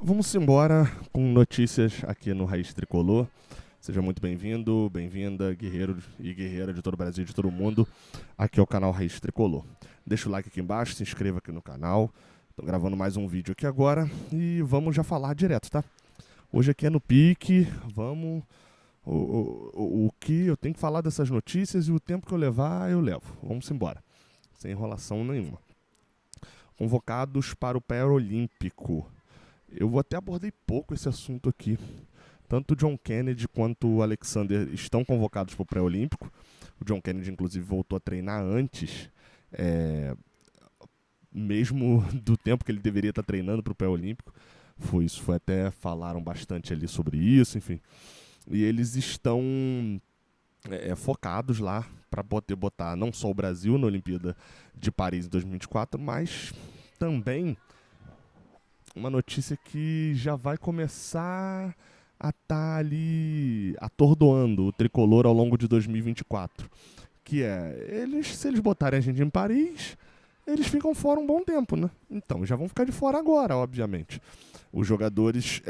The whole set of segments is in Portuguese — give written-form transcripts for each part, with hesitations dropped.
Vamos embora com notícias aqui no Raiz Tricolor. Seja muito bem-vindo, bem-vinda, guerreiro e guerreira de todo o Brasil e de todo o mundo. Aqui é o canal Raiz Tricolor. Deixa o like aqui embaixo, se inscreva aqui no canal. Estou gravando mais um vídeo aqui agora e vamos já falar direto, tá? Hoje aqui é no pique, vamos... O que eu tenho que falar dessas notícias e o tempo que eu levar, eu levo. Vamos embora, sem enrolação nenhuma. Convocados para o Paralímpico. Eu até abordei pouco esse assunto aqui. Tanto o John Kennedy quanto o Alexander estão convocados para o pré-olímpico. O John Kennedy, inclusive, voltou a treinar antes, mesmo do tempo que ele deveria estar treinando para o pré-olímpico. Foi até falaram bastante ali sobre isso, enfim. E eles estão focados lá para poder botar não só o Brasil na Olimpíada de Paris em 2024, mas também uma notícia que já vai começar a estar ali atordoando o tricolor ao longo de 2024. Que é, se eles botarem a gente em Paris, eles ficam fora um bom tempo, né? Então, já vão ficar de fora agora, obviamente. Os jogadores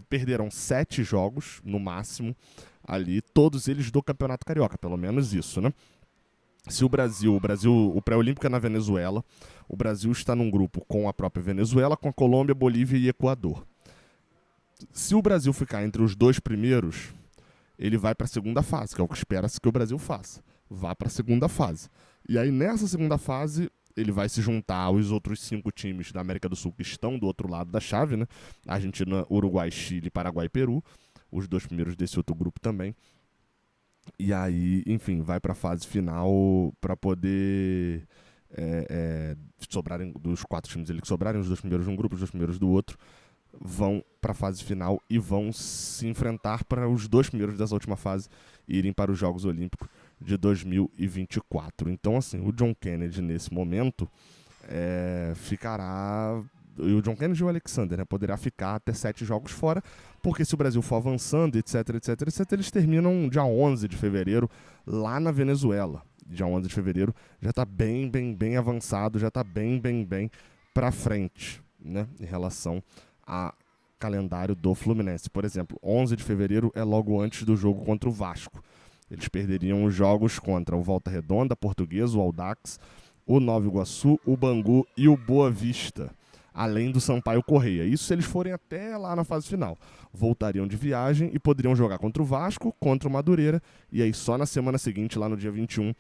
perderam 7 jogos, no máximo, ali, todos eles do Campeonato Carioca, pelo menos isso, né? Se o pré-olímpico é na Venezuela, o Brasil está num grupo com a própria Venezuela, com a Colômbia, Bolívia e Equador. Se o Brasil ficar entre os dois primeiros, ele vai para a segunda fase, que é o que espera-se que o Brasil faça. Vá para a segunda fase. E aí, nessa segunda fase, ele vai se juntar aos outros 5 times da América do Sul que estão do outro lado da chave, né? Argentina, Uruguai, Chile, Paraguai e Peru. Os 2 primeiros desse outro grupo também. E aí, enfim, vai para a fase final para poder sobrarem dos 4 times ali que sobrarem, os 2 primeiros de um grupo, os 2 primeiros do outro, vão para a fase final e vão se enfrentar para os 2 primeiros dessa última fase irem para os Jogos Olímpicos de 2024. Então, assim, o John Kennedy nesse momento ficará... E o John Kennedy e o Alexander, né, poderá ficar até 7 jogos fora, porque se o Brasil for avançando, etc, etc, etc, eles terminam dia 11 de fevereiro lá na Venezuela. Dia 11 de fevereiro já está bem avançado, já está bem para frente, né, em relação a calendário do Fluminense. Por exemplo, 11 de fevereiro é logo antes do jogo contra o Vasco. Eles perderiam os jogos contra o Volta Redonda, Portuguesa, o Audax, o Nova Iguaçu, o Bangu e o Boa Vista, além do Sampaio Correia. Isso se eles forem até lá na fase final. Voltariam de viagem e poderiam jogar contra o Vasco, contra o Madureira, e aí só na semana seguinte, lá no dia 21,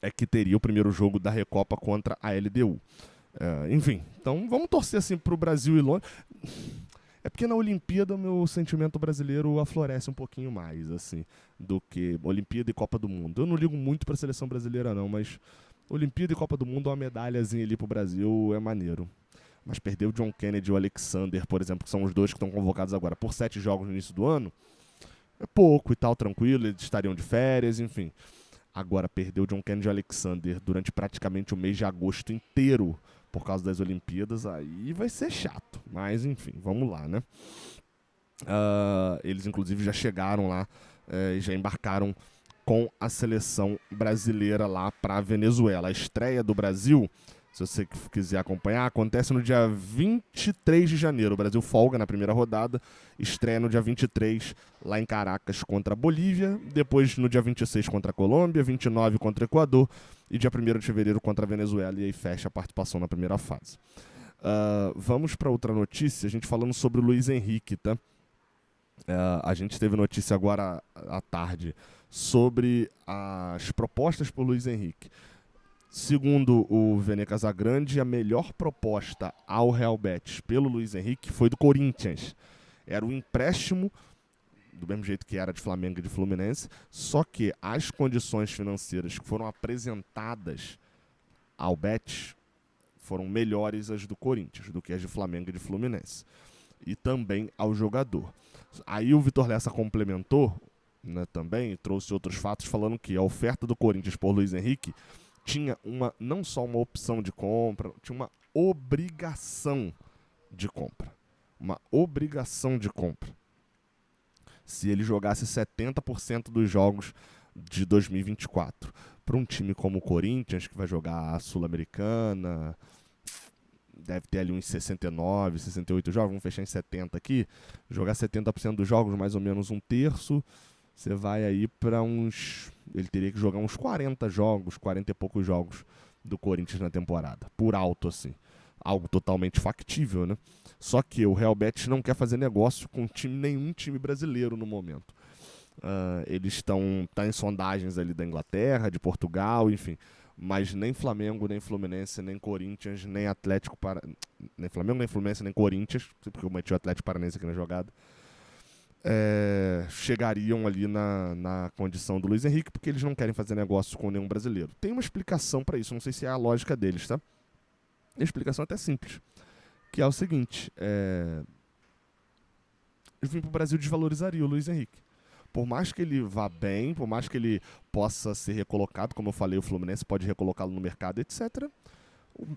é que teria o primeiro jogo da Recopa contra a LDU. Enfim, então vamos torcer assim pro Brasil e longe. É porque na Olimpíada o meu sentimento brasileiro aflorece um pouquinho mais, assim, do que Olimpíada e Copa do Mundo. Eu não ligo muito pra seleção brasileira não, mas Olimpíada e Copa do Mundo, uma medalhazinha ali pro Brasil é maneiro. Mas perder o John Kennedy e o Alexander, por exemplo, que são os 2 que estão convocados agora por 7 jogos no início do ano, é pouco e tal, tranquilo, eles estariam de férias, enfim. Agora, perder o John Kennedy e o Alexander durante praticamente o mês de agosto inteiro por causa das Olimpíadas, aí vai ser chato. Mas, enfim, vamos lá, né? Eles, inclusive, já chegaram lá, já embarcaram com a seleção brasileira lá para a Venezuela. A estreia do Brasil, se você quiser acompanhar, acontece no dia 23 de janeiro. O Brasil folga na primeira rodada, estreia no dia 23 lá em Caracas contra a Bolívia, depois no dia 26 contra a Colômbia, 29 contra o Equador e dia 1º de fevereiro contra a Venezuela, e aí fecha a participação na primeira fase. Vamos para outra notícia, a gente falando sobre o Luiz Henrique, tá? A gente teve notícia agora à tarde sobre as propostas por Luiz Henrique. Segundo o Vene Casagrande, a melhor proposta ao Real Betis pelo Luiz Henrique foi do Corinthians. Era um empréstimo, do mesmo jeito que era de Flamengo e de Fluminense, só que as condições financeiras que foram apresentadas ao Betis foram melhores as do Corinthians do que as de Flamengo e de Fluminense. E também ao jogador. Aí o Vitor Lessa complementou, né, também, e trouxe outros fatos falando que a oferta do Corinthians por Luiz Henrique tinha não só uma opção de compra, tinha uma obrigação de compra. Uma obrigação de compra. Se ele jogasse 70% dos jogos de 2024. Para um time como o Corinthians, que vai jogar a Sul-Americana, deve ter ali uns 69, 68 jogos, vamos fechar em 70 aqui, jogar 70% dos jogos, mais ou menos um terço, você vai aí para uns... Ele teria que jogar uns 40 jogos, 40 e poucos jogos do Corinthians na temporada, por alto assim. Algo totalmente factível, né? Só que o Real Betis não quer fazer negócio com nenhum time brasileiro no momento. Eles estão em sondagens ali da Inglaterra, de Portugal, enfim. Mas nem Flamengo, nem Fluminense, nem Corinthians, nem Atlético nem Flamengo, nem Fluminense, nem Corinthians, porque eu meti o Atlético Paranaense aqui na jogada, chegariam ali na condição do Luiz Henrique, porque eles não querem fazer negócio com nenhum brasileiro. Tem uma explicação para isso, não sei se é a lógica deles, tá? A explicação é até simples, que é o seguinte, eu vim pro Brasil desvalorizaria o Luiz Henrique. Por mais que ele vá bem, por mais que ele possa ser recolocado, como eu falei, o Fluminense pode recolocá-lo no mercado, etc.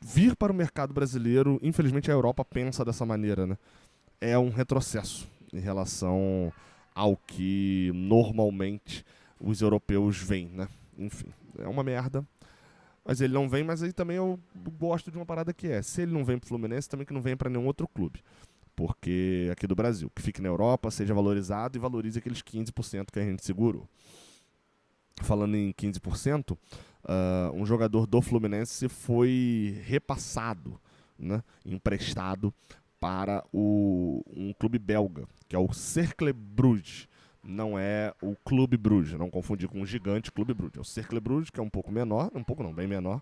Vir para o mercado brasileiro, infelizmente a Europa pensa dessa maneira, né? É um retrocesso em relação ao que normalmente os europeus veem, né? Enfim, é uma merda. Mas ele não vem, mas aí também eu gosto de uma parada que se ele não vem pro Fluminense, também que não vem para nenhum outro clube. Porque aqui do Brasil, que fique na Europa, seja valorizado e valorize aqueles 15% que a gente segurou. Falando em 15%, um jogador do Fluminense foi repassado, né, emprestado para um clube belga, que é o Cercle Bruges. Não é o Clube Bruges, não confundir com o gigante Clube Bruges. É o Cercle Bruges, que é um pouco menor, bem menor.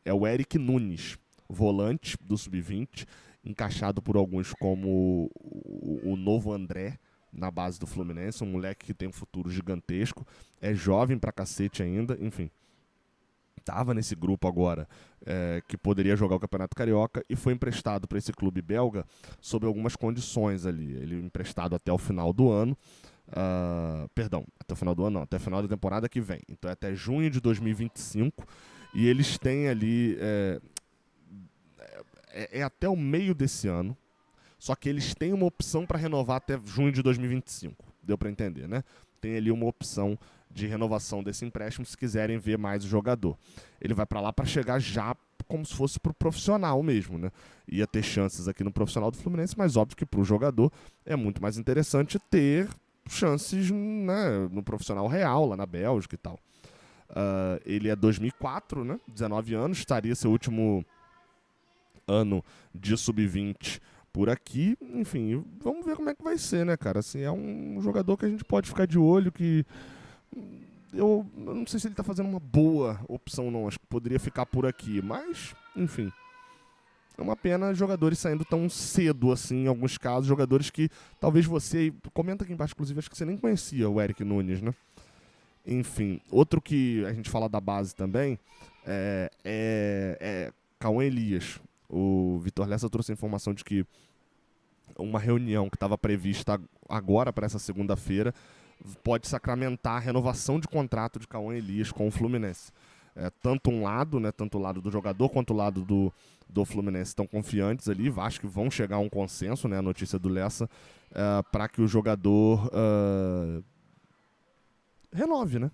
É o Eric Nunes, volante do Sub-20, encaixado por alguns como o novo André, na base do Fluminense, um moleque que tem um futuro gigantesco, é jovem pra cacete ainda, enfim. Tava nesse grupo agora que poderia jogar o Campeonato Carioca e foi emprestado para esse clube belga sob algumas condições ali. Ele emprestado até o final do ano, até o final do ano não, até o final da temporada que vem. Então é até junho de 2025 e eles têm ali... até o meio desse ano, só que eles têm uma opção para renovar até junho de 2025. Deu para entender, né? Tem ali uma opção de renovação desse empréstimo se quiserem ver mais o jogador. Ele vai para lá para chegar já como se fosse pro profissional mesmo, né? Ia ter chances aqui no profissional do Fluminense, mas óbvio que pro jogador é muito mais interessante ter chances, né, no profissional real, lá na Bélgica e tal. Ele é 2004, né? 19 anos, estaria seu último ano de sub-20 por aqui, enfim, vamos ver como é que vai ser, né, cara? Assim, é um jogador que a gente pode ficar de olho, que eu não sei se ele tá fazendo uma boa opção não, acho que poderia ficar por aqui, mas, enfim, é uma pena jogadores saindo tão cedo, assim, em alguns casos, jogadores que talvez você, comenta aqui embaixo, inclusive, acho que você nem conhecia o Eric Nunes, né? Enfim, outro que a gente fala da base também é Cauã Elias. O Vitor Lessa trouxe a informação de que uma reunião que estava prevista agora para essa segunda-feira pode sacramentar a renovação de contrato de Cauã Elias com o Fluminense. Tanto um lado, né, tanto o lado do jogador quanto o lado do Fluminense estão confiantes ali, acho que vão chegar a um consenso, né, a notícia do Lessa, para que o jogador renove, né?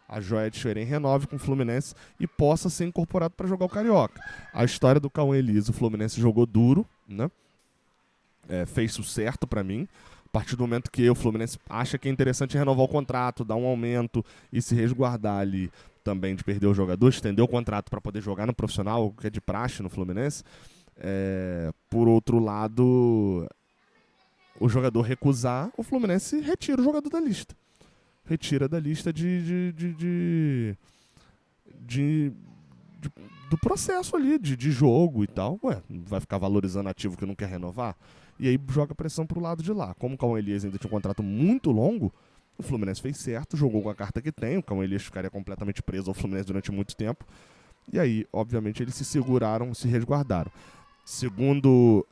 A joia de Xerém renove com o Fluminense e possa ser incorporado para jogar o Carioca. A história do Cauã Elias, o Fluminense jogou duro, né? Fez o certo para mim. A partir do momento que o Fluminense acha que é interessante renovar o contrato, dar um aumento e se resguardar ali também de perder o jogador, estender o contrato para poder jogar no profissional, que é de praxe no Fluminense. Por outro lado, o jogador recusar, o Fluminense retira o jogador da lista. Retira da lista do processo ali, de jogo e tal. Vai ficar valorizando ativo que não quer renovar? E aí joga pressão pro lado de lá. Como o Cauã Elias ainda tinha um contrato muito longo, o Fluminense fez certo, jogou com a carta que tem. O Cauã Elias ficaria completamente preso ao Fluminense durante muito tempo. E aí, obviamente, eles se seguraram, se resguardaram. Segundo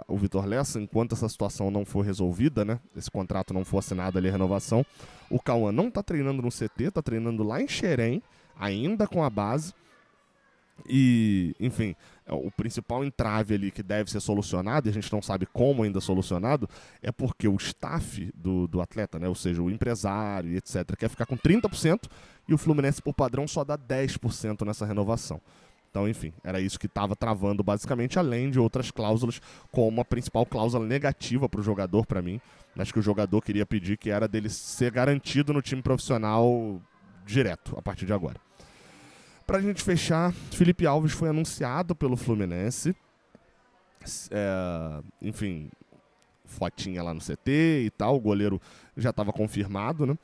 o Vitor Lessa, enquanto essa situação não for resolvida, né, esse contrato não for assinado ali, a renovação, o Cauã não está treinando no CT, está treinando lá em Xerém, ainda com a base. E, enfim, o principal entrave ali que deve ser solucionado, e a gente não sabe como ainda solucionado, é porque o staff do atleta, né, ou seja, o empresário e etc., quer ficar com 30% e o Fluminense, por padrão, só dá 10% nessa renovação. Então, enfim, era isso que estava travando basicamente, além de outras cláusulas, como a principal cláusula negativa para o jogador, para mim, mas que o jogador queria pedir, que era dele ser garantido no time profissional direto, a partir de agora. Pra gente fechar, Felipe Alves foi anunciado pelo Fluminense. Enfim, fotinha lá no CT e tal, o goleiro já estava confirmado, né?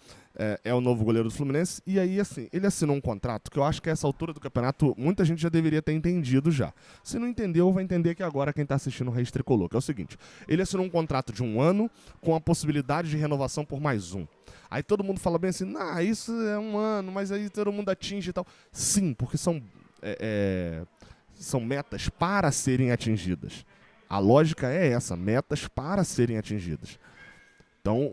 É o novo goleiro do Fluminense. E aí, assim, ele assinou um contrato que eu acho que a essa altura do campeonato muita gente já deveria ter entendido já. Se não entendeu, vai entender que agora quem está assistindo o Reis Tricolor, que é o seguinte: ele assinou um contrato de 1 ano com a possibilidade de renovação por mais 1. Aí todo mundo fala bem assim, isso é 1 ano, mas aí todo mundo atinge e tal. Sim, porque são metas para serem atingidas. A lógica é essa, metas para serem atingidas. Então,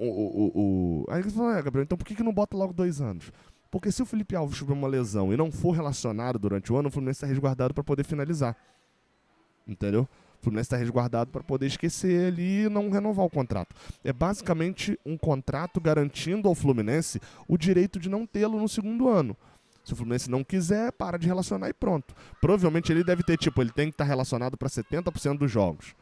aí você fala, Gabriel, então por que não bota logo 2 anos? Porque se o Felipe Alves tiver uma lesão e não for relacionado durante o ano, o Fluminense está resguardado para poder finalizar. Entendeu? O Fluminense está resguardado para poder esquecer ali e não renovar o contrato. É basicamente um contrato garantindo ao Fluminense o direito de não tê-lo no segundo ano. Se o Fluminense não quiser, para de relacionar e pronto. Provavelmente ele deve ter, ele tem que estar relacionado para 70% dos jogos.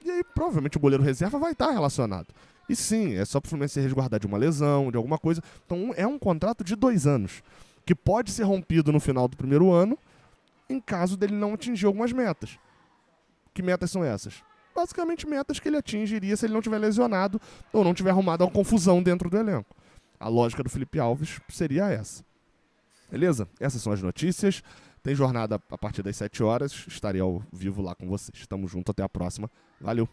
E aí, provavelmente, o goleiro reserva vai estar relacionado. E sim, é só para o Fluminense se resguardar de uma lesão, de alguma coisa. Então, é um contrato de 2 anos, que pode ser rompido no final do primeiro ano, em caso dele não atingir algumas metas. Que metas são essas? Basicamente, metas que ele atingiria se ele não tiver lesionado ou não tiver arrumado uma confusão dentro do elenco. A lógica do Felipe Alves seria essa. Beleza? Essas são as notícias. Tem jornada a partir das 7 horas. Estarei ao vivo lá com vocês. Tamo junto, até a próxima. Valeu!